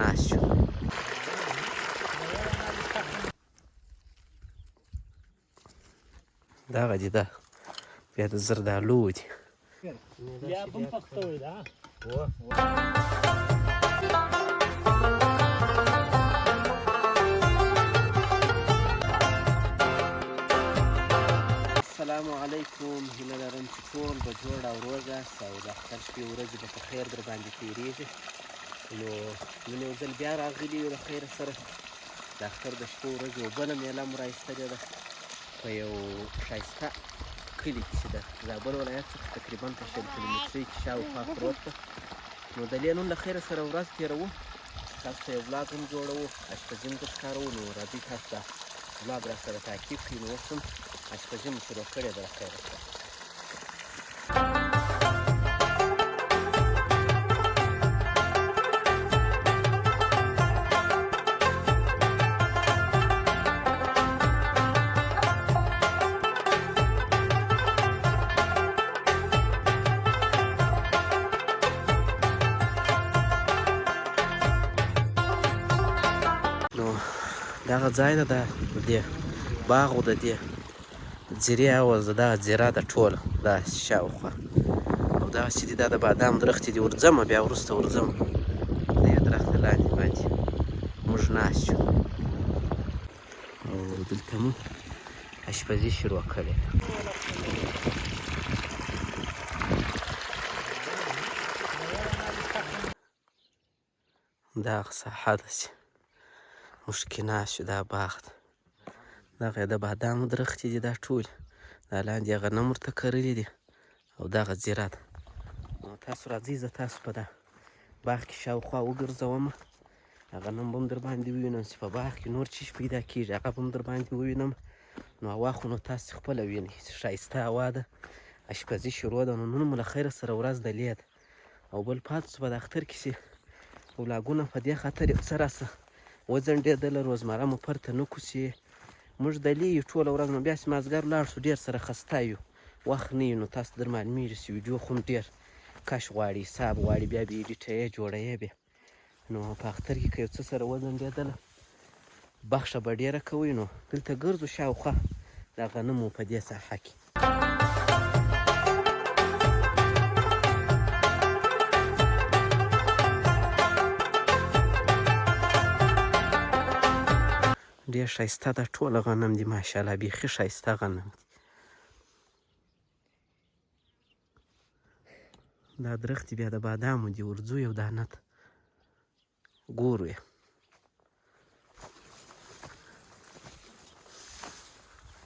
ناست شو دغه دي ده بیا د زردالو دي بیا به هم پخته وي ده السلام علیکم، هیله لرم چې ټول به جوړ او روغ یاست او د اختر شپې ورځې به په خیر در باندې تېرېږي. نو نن یو ځل بیا راغلي یو له خیره سره د اختر د شپو ورځې یو بله میله مو رایستلې ده په یو ښایسته کلي کې چې د زابل ولایت څخه تقریبا په 100 کیلومترۍ کې شاوخوا پروت ده. نو د دې نن له خیره سره ورځ تېروو، تاسو ته یو ولاګ هم جوړوو، اشپزي هم درښکاروو. نو راځئ تاسو دا ولاګ را سره تعقیب کړئ. نو اوس هم اشپزي مو شروع کړې ده له خیره سره. دغه ځای ده د دې باغ د دې زیرې اول د دغه زیره ده ټوله دا شاوخوا او دغه چې دي دا د بادام درختې دي. ورځمه بیا وروسته ورځمه د دې درخته لاندې باندې موږ ناست یو او دلته مو اشپزي شروع کړې ده. دغه ساحه ده چې موږ کې ناست یو، دا باغ ده. دغه د بادامو درختې دي دا ټولې، دا لاندې یې غنم ورته کرلي دي او دغه زیره ده. نو تاسو راځئ زه تاسو په دا باغ کې شاوخوا وګرځومه، غنم به هم در باندې ووینم چې په باغ کې نور څه شي پیدا کېږي هغه به هم در باندې ووینم. نو هوا خو نو تاسې خپله وینئ ښایسته هوا ده، اشپزي شروع ده. نو نن مو له خیره سره ورځ دلې ده او بل پاتې شو په د اختر کې چې ولاګونه په دې خاطر یو څه راسه وځنډېدله، روزمره مو پرته نه کړو چې موږ دلې یو ټوله ورځ. نو بیا چې مازدیګر ولاړ شو ډېر سره خسته یو، وخت نه وي. نو تاسو در معلومېږي چې ویډیو خو هم ډېر کش غواړي، حساب غواړي، بیا به ایډیټه یې جوړوې بیا. نو په اختر کې که یو څه سره وځنډېدله بخښه به ډېره کوئ. نو دلته ګرځو شاوخوا د غنمو په دې ساحه کې. ډېر ښایسته ده ټوله غنم دي ماشاءالله، بیخي ښایسته غنم دي. دا درختې بیا د بادامو دي، ورځو یو دانه ته ګورو یې.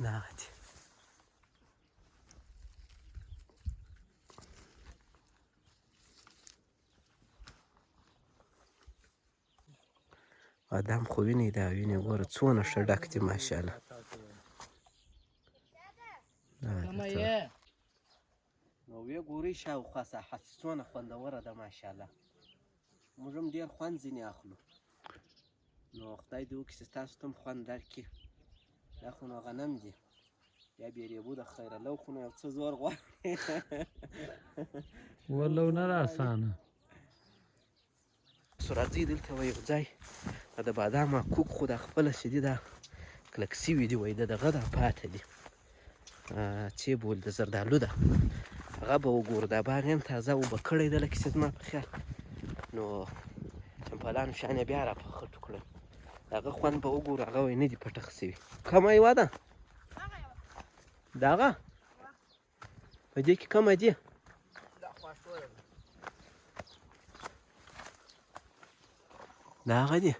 دغه دي بادام خو وینئ دا وینې ګوره څونه ښه ډک دي ماشاءالله. نو ویې ګورئ شاوخوا ساحه څونه خوندوره ده ماشاءالله. موږ هم ډېر خوند ځینې اخلو. نو خدای دې وکړي چې تاسو ته هم خوند درکړي. دا خو نو غنم دي، یا بیریبو د خیره لو خو نو یو څه زور غواړي ولو نه اسانه. تاسو راځئ دلته به یو ځای د بادامو کوک خو دا خپله چې دي دا کلک سوي دي، وایي د دغه دا پاته دي چې بول د زردالو ده هغه به وګورو. دا باغ یم تازه اوبه کړی ده لکه چې زما په خیال. نو چمپلانو شان یې بیا را په خټو کړل، د هغه خوند به وګورو. هغه وایي نه دي پټخ سوي. کومه یوه ده دغه په دې کې کومه دي؟ دغه دي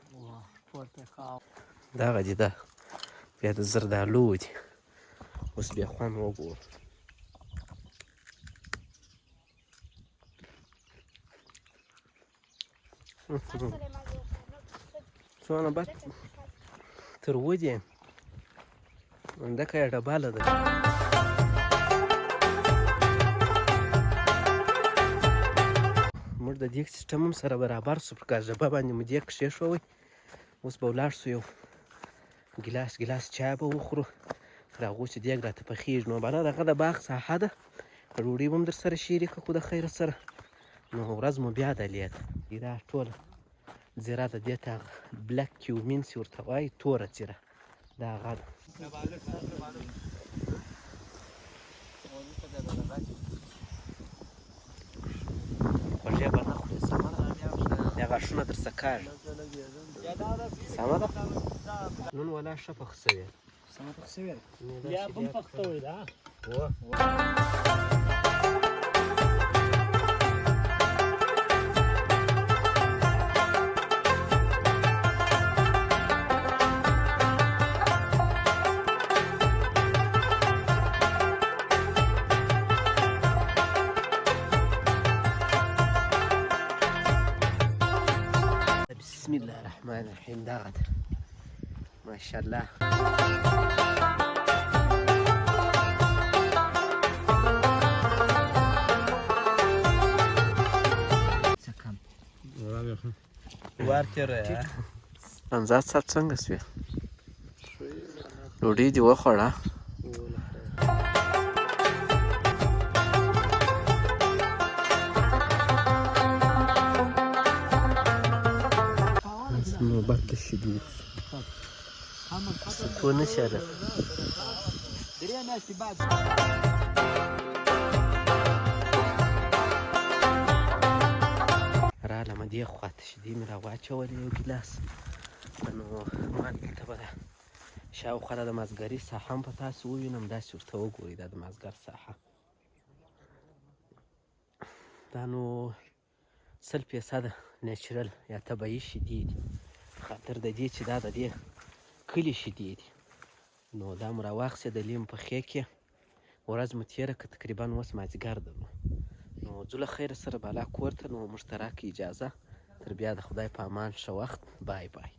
دغه دي ده بیا د زردالو دي. اوس بیا خوند وګورو. څونه بد تروه دي، ډکه یې ډباله ده. موږ د دیګ سیسټم هم سره برابر شو، په کاژبه باندې مو دیګ کښېښوی. اوس به ولاړ شو یو ګیلاس چای به وخورو تر هغو چې دیګ راته پخېږي. نو بله دغه د باغ ساحه ده، ډوډۍ به هم در سره شریکه کړو د خیره سره. نو ورځ مو بیا دلې ده دا ټوله زیره د دې ته بلک کیومین چې ورته وایي توره زیره دا هغه ده خوږې به نه خورې سمه ده دا غاښونه در څه کاږي سمه ده نن ولا ښه پخ شوې سمه پخ شوې ده یا هم پخ شوې ده بسم الله الرحمن الرحیم دغه ده ماشاءالله پنځه ساعت څنګه شوې ډوډۍ دې وخوړه نوبت د شیدو تو نشي هله درې میاشتې بعد رالمه دې خواته شیدې مې راواچولې یو ګیلاس نو مالګې به ده شاوخوا د مازګري ساحه هم په تاسو ووینم داسې ورته وګورئ دا د مازګر ساحه دا نو 100% نیچرل یا طبیعي شیدې دي خاطر د دې چې دا د دې کلي شیدې دي نو دا مو راواخیستې د پښې کې ورځ مو تېره کړه تقریبا اوس مازدیګر ده نو ځو له خیره سره بالا کور ته نو موږ ته راکړئ اجازه تر بیا د خدای په امان ښه وخت بای بای